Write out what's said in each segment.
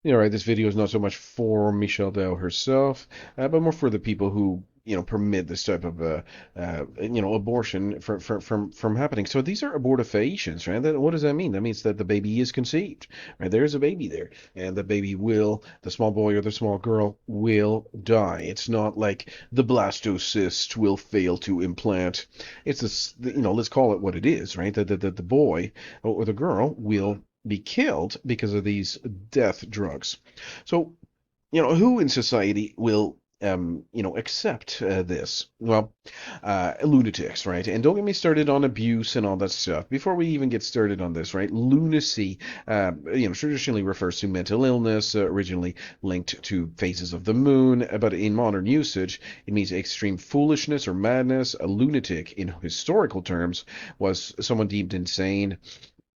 All right, this video is not so much for Michelle Dow herself, but more for the people who, permit this type of, abortion from happening. So these are abortifacients, right? What does that mean? That means that the baby is conceived, right? There's a baby there, and the small boy or the small girl will die. It's not like the blastocyst will fail to implant. It's this, let's call it what it is, right? The boy or the girl will be killed because of these death drugs. So, who in society will, accept this? Well, lunatics, right? And don't get me started on abuse and all that stuff. Before we even get started on this, right? Lunacy, traditionally refers to mental illness, originally linked to phases of the moon, but in modern usage, it means extreme foolishness or madness. A lunatic, in historical terms, was someone deemed insane,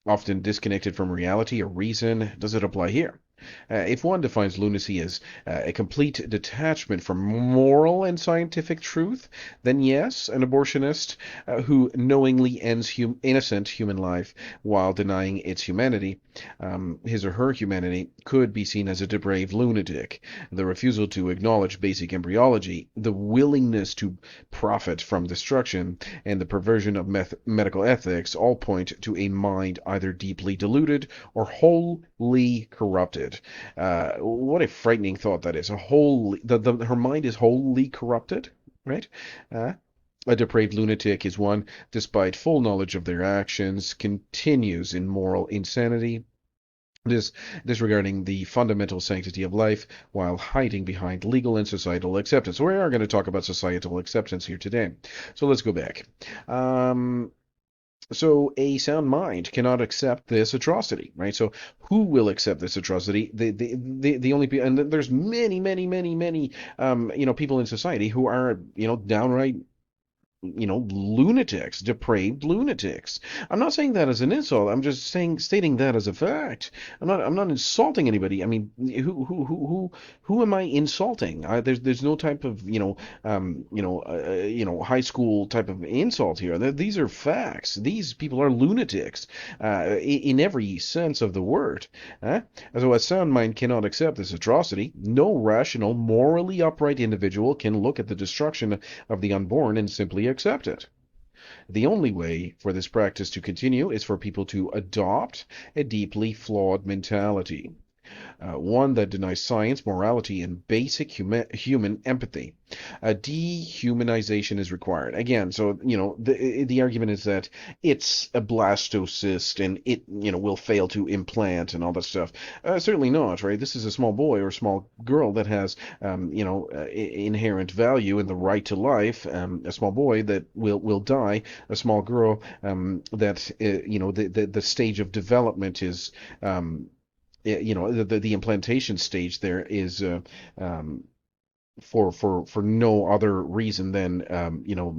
often disconnected from reality or reason. Does it apply here? If one defines lunacy as a complete detachment from moral and scientific truth, then yes, an abortionist who knowingly ends innocent human life while denying its humanity, his or her humanity, could be seen as a depraved lunatic. The refusal to acknowledge basic embryology, the willingness to profit from destruction, and the perversion of medical ethics all point to a mind either deeply deluded or wholly corrupted. What a frightening thought that is. Her mind is wholly corrupted, right? Uh, a depraved lunatic is one, despite full knowledge of their actions, continues in moral insanity, disregarding the fundamental sanctity of life while hiding behind legal and societal acceptance. We are going to talk about societal acceptance here today. So let's go back. Um, so a sound mind cannot accept this atrocity, right? So who will accept this atrocity? The only people, and there's many, people in society who are, downright, lunatics, depraved lunatics. I'm not saying that as an insult. I'm just stating that as a fact. I'm not insulting anybody. I mean, who am I insulting? There's no type of, high school type of insult here. These are facts. These people are lunatics, in every sense of the word. Huh? So a sound mind cannot accept this atrocity. No rational, morally upright individual can look at the destruction of the unborn and simply accept it. The only way for this practice to continue is for people to adopt a deeply flawed mentality, one that denies science, morality, and basic human empathy. A dehumanization is required. Again, so the argument is that it's a blastocyst and it will fail to implant and all that stuff. Certainly not, right? This is a small boy or small girl that has inherent value and the right to life. A small boy that will die. A small girl that the stage of development is the implantation stage there is for no other reason than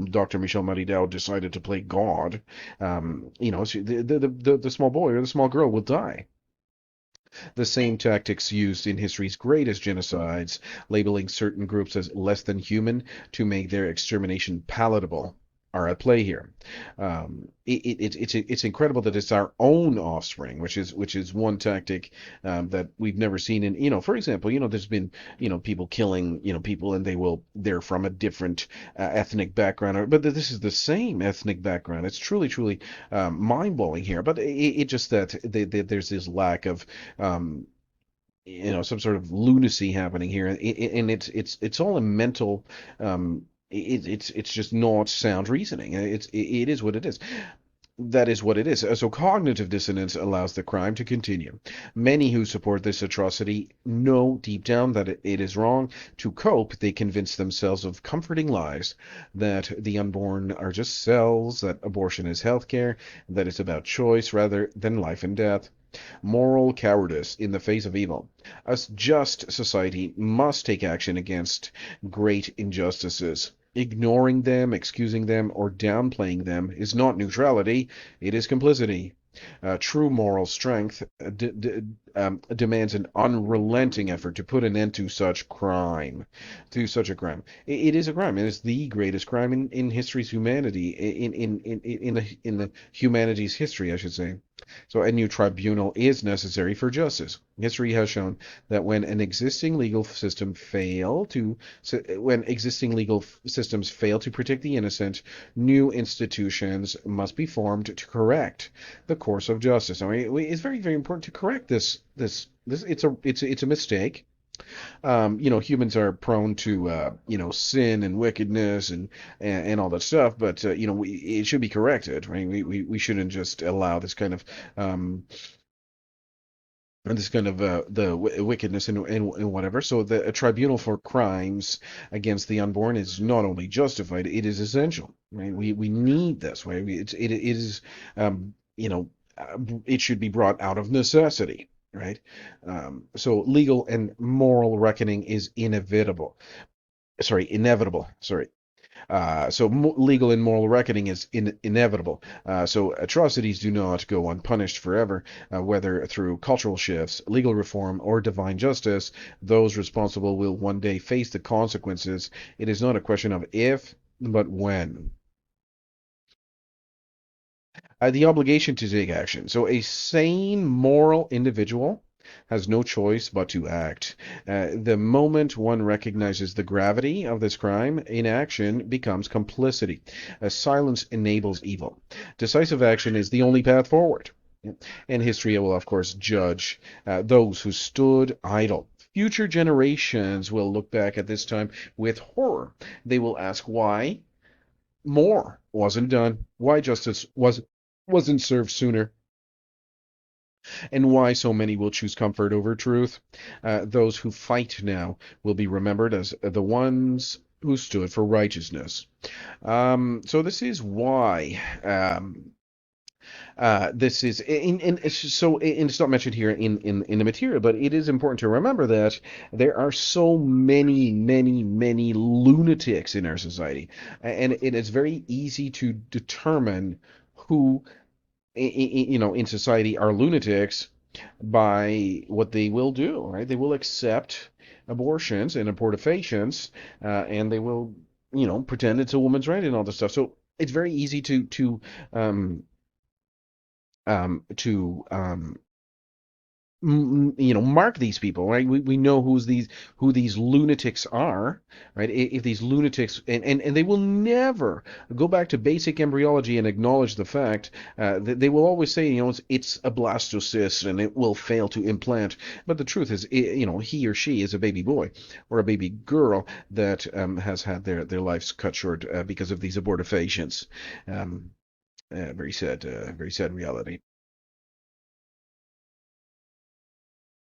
Dr. Michelle Maridow decided to play God. The small boy or the small girl will die. The same tactics used in history's greatest genocides, labeling certain groups as less than human to make their extermination palatable, are at play here. It's incredible that it's our own offspring, which is one tactic that we've never seen in, for example, there's been, people killing, people, and they're from a different ethnic background, but this is the same ethnic background. It's truly mind blowing here, but it just that there's this lack of some sort of lunacy happening here, and it's all a mental. It's just not sound reasoning. It is what it is. That is what it is. So cognitive dissonance allows the crime to continue. Many who support this atrocity know deep down that it is wrong. To cope, they convince themselves of comforting lies that the unborn are just cells, that abortion is healthcare, that it's about choice rather than life and death. Moral cowardice in the face of evil. A just society must take action against great injustices. Ignoring them, excusing them, or downplaying them is not neutrality, it is complicity. True moral strength demands an unrelenting effort to put an end to such crime, to such a crime. It is a crime. It is the greatest crime in history's humanity, in the humanity's history, I should say. So a new tribunal is necessary for justice. History has shown that when existing legal systems fail to protect the innocent, new institutions must be formed to correct the course of justice. I mean, it's very, very important to correct this. It's a mistake. Humans are prone to sin and wickedness and all that stuff, but it should be corrected, right? We shouldn't just allow this kind of wickedness and whatever. So a tribunal for crimes against the unborn is not only justified, it is essential, right? We need this, right? It is it should be brought out of necessity, right? So legal and moral reckoning is inevitable. Sorry. So legal and moral reckoning is inevitable. So atrocities do not go unpunished forever, whether through cultural shifts, legal reform, or divine justice. Those responsible will one day face the consequences. It is not a question of if, but when. The obligation to take action. So a sane, moral individual has no choice but to act. The moment one recognizes the gravity of this crime, inaction becomes complicity. Silence enables evil. Decisive action is the only path forward. And history will, of course, judge those who stood idle. Future generations will look back at this time with horror. They will ask why more wasn't done, why justice wasn't served sooner, and why so many will choose comfort over truth. Those who fight now will be remembered as the ones who stood for righteousness. So this is why this is and it's not mentioned here in the material, but it is important to remember that there are so many, many, many lunatics in our society, and it is very easy to determine who in society are lunatics by what they will do, right? They will accept abortions and abortifacients, and they will, pretend it's a woman's right and all this stuff. So it's very easy um, to mark these people, right? We know who these lunatics are, right? If these lunatics and they will never go back to basic embryology and acknowledge the fact that they will always say, it's a blastocyst and it will fail to implant. But the truth is, he or she is a baby boy or a baby girl that has had their lives cut short because of these abortifacients. Very sad reality.